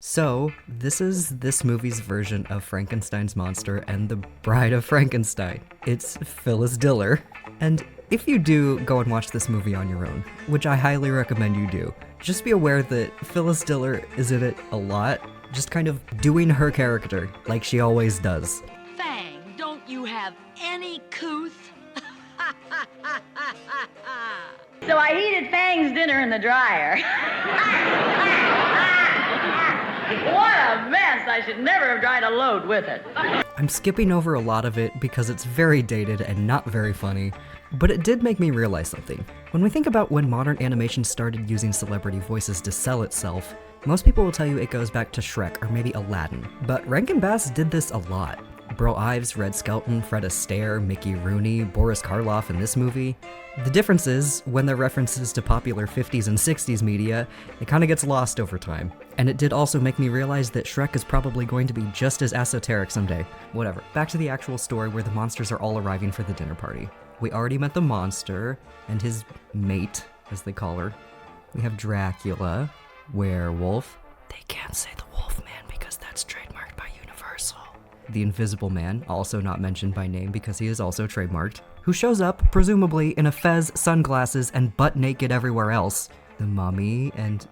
So, this is this movie's version of Frankenstein's monster and the Bride of Frankenstein. It's Phyllis Diller. And if you do go and watch this movie on your own, which I highly recommend you do, just be aware that Phyllis Diller is in it a lot, just kind of doing her character like she always does. Fang, don't you have any couth? So I heated Fang's dinner in the dryer. What a mess! I should never have tried to load with it. I'm skipping over a lot of it because it's very dated and not very funny, but it did make me realize something. When we think about when modern animation started using celebrity voices to sell itself, most people will tell you it goes back to Shrek or maybe Aladdin, but Rankin Bass did this a lot. Bro Ives, Red Skelton, Fred Astaire, Mickey Rooney, Boris Karloff in this movie. The difference is, when they're references to popular 50s and 60s media, it kinda gets lost over time. And it did also make me realize that Shrek is probably going to be just as esoteric someday. Whatever. Back to the actual story where the monsters are all arriving for the dinner party. We already met the monster, and his mate, as they call her. We have Dracula, werewolf. They can't say the Wolfman because that's trademarked by Universal. The Invisible Man, also not mentioned by name because he is also trademarked, who shows up, presumably, in a fez, sunglasses, and butt naked everywhere else. The Mummy and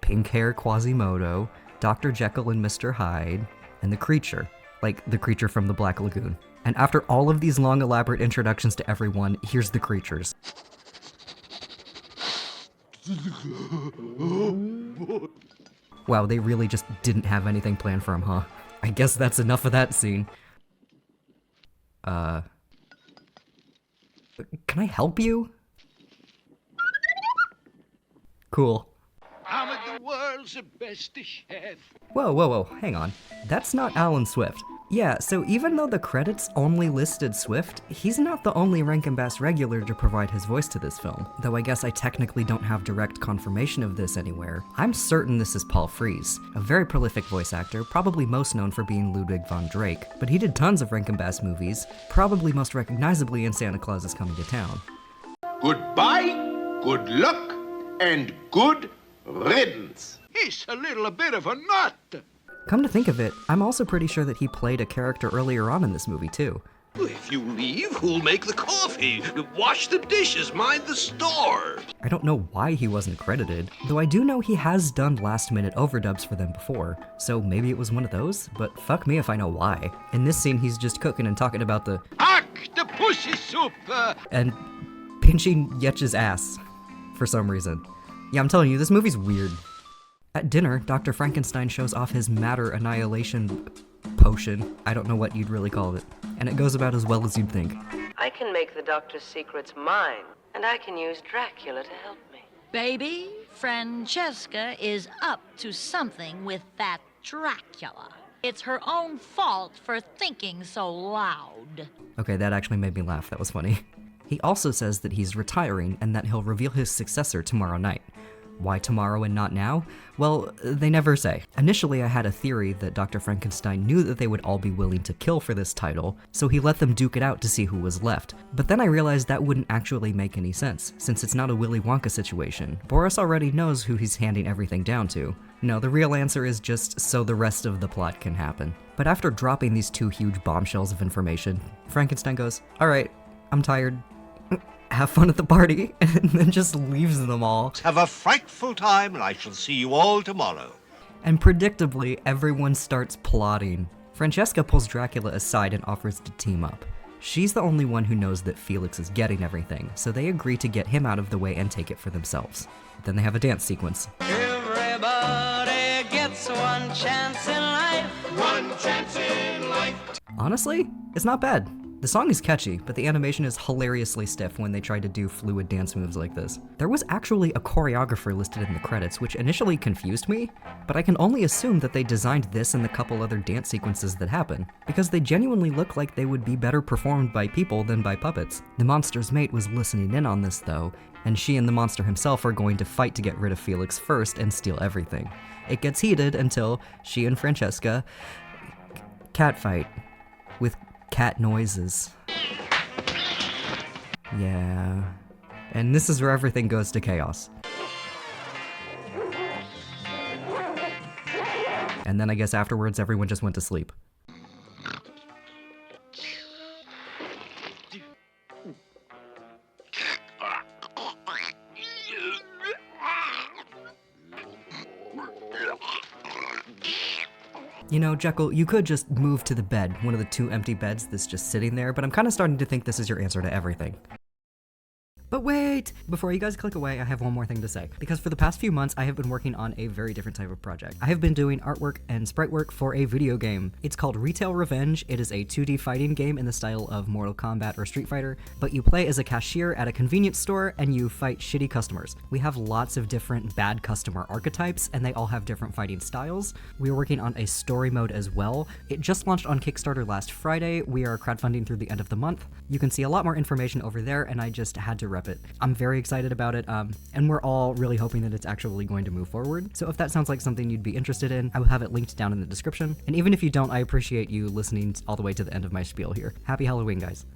pink hair Quasimodo, Dr. Jekyll and Mr. Hyde, and the creature, like the creature from the Black Lagoon. And after all of these long elaborate introductions to everyone, here's the creatures. Wow, they really just didn't have anything planned for him, huh? I guess that's enough of that scene. Can I help you? Cool. I'm the world's best chef. Whoa, hang on. That's not Alan Swift. Yeah, so even though the credits only listed Swift, he's not the only Rankin Bass regular to provide his voice to this film. Though I guess I technically don't have direct confirmation of this anywhere. I'm certain this is Paul Frees, a very prolific voice actor, probably most known for being Ludwig von Drake, but he did tons of Rankin Bass movies, probably most recognizably in Santa Claus is Coming to Town. Goodbye, good luck, and good riddance. He's a little bit of a nut. Come to think of it, I'm also pretty sure that he played a character earlier on in this movie too. If you leave, who'll make the coffee? Wash the dishes, mind the store. I don't know why he wasn't credited, though I do know he has done last-minute overdubs for them before, so maybe it was one of those, but fuck me if I know why. In this scene, he's just cooking and talking about the The pussy soup. and pinching Yetch's ass, for some reason. Yeah, I'm telling you, this movie's weird. At dinner, Dr. Frankenstein shows off his matter annihilation potion. I don't know what you'd really call it. And it goes about as well as you'd think. I can make the doctor's secrets mine, and I can use Dracula to help me. Baby, Francesca is up to something with that Dracula. It's her own fault for thinking so loud. Okay, that actually made me laugh. That was funny. He also says that he's retiring and that he'll reveal his successor tomorrow night. Why tomorrow and not now? Well, they never say. Initially, I had a theory that Dr. Frankenstein knew that they would all be willing to kill for this title, so he let them duke it out to see who was left. But then I realized that wouldn't actually make any sense, since it's not a Willy Wonka situation. Boris already knows who he's handing everything down to. No, the real answer is just so the rest of the plot can happen. But after dropping these two huge bombshells of information, Frankenstein goes, "Alright, I'm tired. Have fun at the party," and then just leaves them all. Have a frightful time, and I shall see you all tomorrow. And predictably, everyone starts plotting. Francesca pulls Dracula aside and offers to team up. She's the only one who knows that Felix is getting everything, so they agree to get him out of the way and take it for themselves. Then they have a dance sequence. Everybody gets one chance in life. One chance in life. Honestly, it's not bad. The song is catchy, but the animation is hilariously stiff when they try to do fluid dance moves like this. There was actually a choreographer listed in the credits, which initially confused me, but I can only assume that they designed this and the couple other dance sequences that happen, because they genuinely look like they would be better performed by people than by puppets. The monster's mate was listening in on this though, and she and the monster himself are going to fight to get rid of Felix first and steal everything. It gets heated until she and Francesca catfight with cat noises. Yeah. And this is where everything goes to chaos. And then I guess afterwards everyone just went to sleep. You know, Jekyll, you could just move to the bed, one of the 2 empty beds that's just sitting there, but I'm kind of starting to think this is your answer to everything. But wait! Before you guys click away, I have one more thing to say. Because for the past few months, I have been working on a very different type of project. I have been doing artwork and sprite work for a video game. It's called Retail Revenge. It is a 2D fighting game in the style of Mortal Kombat or Street Fighter, but you play as a cashier at a convenience store and you fight shitty customers. We have lots of different bad customer archetypes, and they all have different fighting styles. We are working on a story mode as well. It just launched on Kickstarter last Friday. We are crowdfunding through the end of the month. You can see a lot more information over there, and I just had to rep it. I'm very excited about it, and we're all really hoping that it's actually going to move forward. So if that sounds like something you'd be interested in, I will have it linked down in the description. And even if you don't, I appreciate you listening all the way to the end of my spiel here. Happy Halloween, guys.